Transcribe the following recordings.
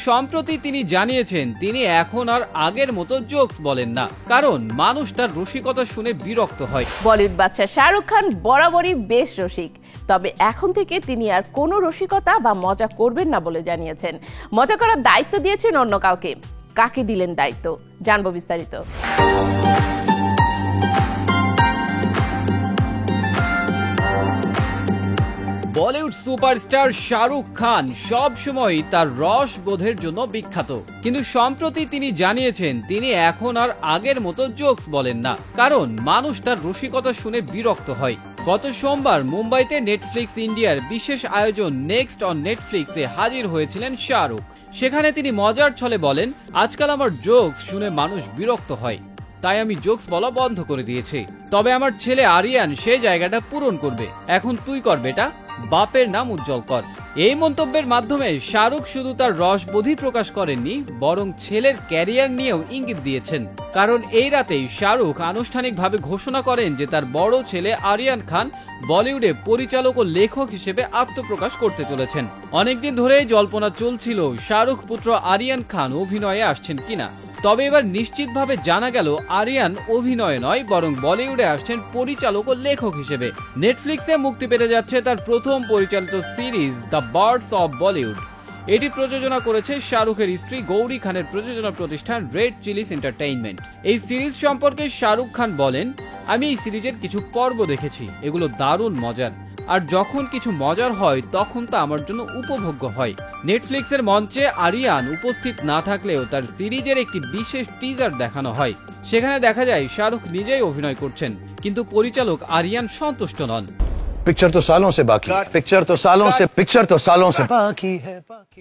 সম্প্রতি তিনি জানিয়েছেন তিনি এখন আর আগের মতো জোকস বলেন না, কারণ মানুষ তার রসিকতা শুনে বিরক্ত হয়। বলিউড বাদশা শাহরুখ খান বরাবরই বেশ রসিক, তবে এখন থেকে তিনি আর কোনো রসিকতা বা মজা করবেন না বলে জানিয়েছেন। মজা করার দায়িত্ব দিয়েছেন অন্য কাউকে। কাকে দিলেন দায়িত্ব, জানবো বিস্তারিত। বলিউড সুপারস্টার শাহরুখ খান সব সময় তার রস বোধের জন্য বিখ্যাত, কিন্তু সম্প্রতি তিনি জানিয়েছেন তিনি এখন আর আগের মতো জোকস বলেন না, কারণ মানুষ তার রসিকতা শুনে বিরক্ত হয়। গত সোমবার মুম্বাইতে নেটফ্লিক্স ইন্ডিয়ার বিশেষ আয়োজন নেক্সট অন নেটফ্লিক্সে হাজির হয়েছিলেন শাহরুখ। সেখানে তিনি মজার ছলে বলেন, আজকাল আমার জোকস শুনে মানুষ বিরক্ত হয়, তাই আমি জোকস বলা বন্ধ করে দিয়েছি। তবে আমার ছেলে আরিয়ান সেই জায়গাটা পূরণ করবে। এখন তুই কর বেটা, বাপের নাম উজ্জ্বল কর। এই মন্তব্যের মাধ্যমে শাহরুখ শুধু তার রসবোধই প্রকাশ করেননি, বরং ছেলের ক্যারিয়ার নিয়েও ইঙ্গিত দিয়েছেন। কারণ এই রাতেই শাহরুখ আনুষ্ঠানিকভাবে ঘোষণা করেন যে তার বড় ছেলে আরিয়ান খান বলিউডে পরিচালক ও লেখক হিসেবে আত্মপ্রকাশ করতে চলেছেন। অনেকদিন ধরেই জল্পনা চলছিল শাহরুখ পুত্র আরিয়ান খান অভিনয়ে আসছেন কিনা। তবে এবার নিশ্চিতভাবে জানা গেল আরিয়ান অভিনয়ে নয়, বরং বলিউডে আসছেন পরিচালক ও লেখক হিসেবে। নেটফ্লিক্সে মুক্তি পেতে যাচ্ছে তার প্রথম পরিচালিত series the birds of Bollywood. এটি প্রযোজনা করেছে শাহরুখের স্ত্রী গৌরী খানের প্রযোজনা প্রতিষ্ঠান রেড চিলিস এন্টারটেইনমেন্ট। এই সিরিজ সম্পর্কে শাহরুখ খান বলেন, আমি এই সিরিজের কিছু পর্ব দেখেছি, এগুলো দারুণ মজার, আর যখন কিছু মজার হয় তখন তা আমার জন্য উপভোগ্য হয়। নেটফ্লিক্সের মঞ্চে আরিয়ান উপস্থিত না থাকলেও তার সিরিজের একটি বিশেষ টিজার দেখানো হয়। সেখানে দেখা যায় শাহরুখ নিজেই অভিনয় করছেন, কিন্তু পরিচালক আরিয়ান সন্তুষ্ট নন।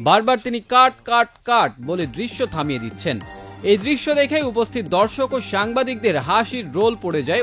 বারবার তিনি কাট কাট কাট বলে দৃশ্য থামিয়ে দিচ্ছেন। এই দৃশ্য দেখে উপস্থিত দর্শক ও সাংবাদিকদের হাসির রোল পড়ে যায়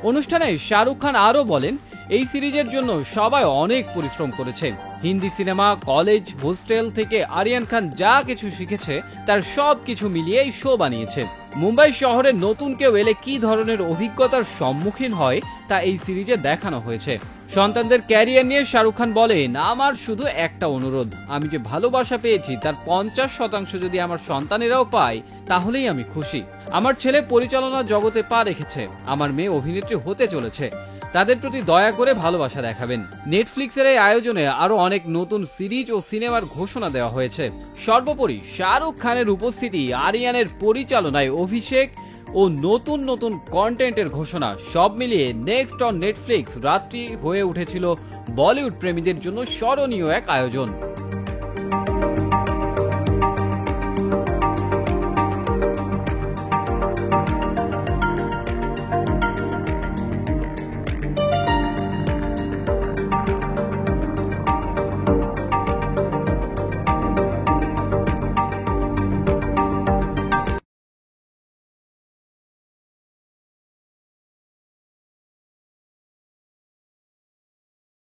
অনুষ্ঠানে শাহরুখ খান আরো বলেন, এই সিরিজের জন্য সবাই অনেক পরিশ্রম করেছে। হিন্দি সিনেমা, কলেজ, হোস্টেল থেকে আরিয়ান খান যা কিছু শিখেছে তার সব কিছু মিলিয়ে এই শো বানিয়েছে। মুম্বাই শহরে নতুন কেউ এলে কি ধরনের অভিজ্ঞতার সম্মুখীন হয় তা এই সিরিজে দেখানো হয়েছে। সন্তানদের ক্যারিয়ার নিয়ে শাহরুখ খান বলেন, আমার শুধু একটা অনুরোধ, আমি যে ভালোবাসা পেয়েছি তার 50% যদি আমার সন্তানেরাও পায় তাহলেই আমি খুশি। আমার ছেলে পরিচালনা জগতে পা রেখেছে, আমার মেয়ে অভিনেত্রী হতে চলেছে, তাদের প্রতি দয়া করে ভালোবাসা দেখাবেন। নেটফ্লিক্সের এই আয়োজনে আরো অনেক নতুন সিরিজ ও সিনেমার ঘোষণা দেওয়া হয়েছে। সর্বোপরি শাহরুখ খানের উপস্থিতি, আরিয়ানের পরিচালনায় অভিষেক ও নতুন কন্টেন্টের ঘোষণা, সব মিলিয়ে নেক্সট অন নেটফ্লিক্স রাত্রি হয়ে উঠেছিল বলিউড প্রেমীদের জন্য স্মরণীয় এক আয়োজন।